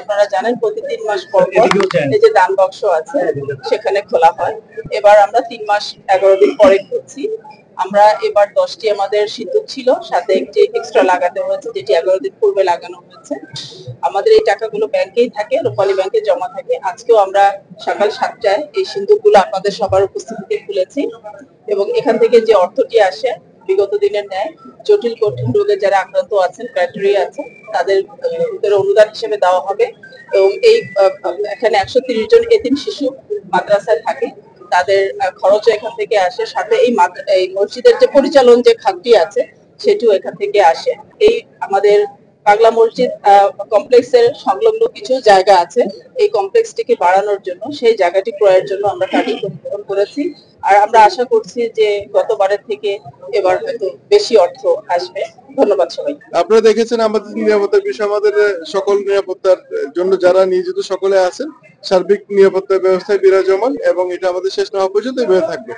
আপনারা জানেন প্রতি 3 মাস পর এই যে দান বাক্স আছে সেখানে খোলা হয়। এবার আমরা 3 মাস 11 দিন পরে খুলছি। আমরা এবার 10টি আমাদের সিন্দুক ছিল, সাথে একটি এক্সট্রা লাগাতে হয়েছে যেটি 11 দিন পূর্বে লাগানো হয়েছে। আমাদের এই টাকাগুলো ব্যাংকেই থাকে, রূপালী ব্যাংকে জমা থাকে। আজকেও আমরা সকাল 7টায় এই সিন্দুকগুলো আপনাদের সবার উপস্থিতিতে খুলেছি এবং এখান থেকে যে অর্থটি আসে বিগত দিনের ন্যায় জটিল কঠিন রোগে যারা আক্রান্ত আছেন, ক্রাইটেরিয়া আছে, তাদের অনুদান হিসেবে দেওয়া হবে। এবং এই এখানে 130 জন এতিম শিশু মাদ্রাসায় থাকে, তাদের খরচ এখান থেকে আসে। সাথে এই মসজিদের যে পরিচালন যে খাতটি আছে সেটিও এখান থেকে আসে। এই আমাদের পাগলা মসজিদ কমপ্লেক্সের সংলগ্ন কিছু জায়গা আছে, এই কমপ্লেক্সটিকে বাড়ানোর জন্য, সেই জায়গাটি ক্রয়ের জন্য আমরা কার্যক্রম গ্রহণ করেছি। আর আমরা আশা করছি যে গতবারের থেকে এবার হয়তো বেশি অর্থ আসবে। ধন্যবাদ সবাই। আপনারা দেখেছেন আমাদের নিরাপত্তার বিষয়, আমাদের সকল নিরাপত্তার জন্য যারা নিয়োজিত সকলে আছেন, সার্বিক নিরাপত্তা ব্যবস্থায় বিরাজমান এবং এটা আমাদের শেষ না হওয়া পর্যন্ত এভাবে থাকবে।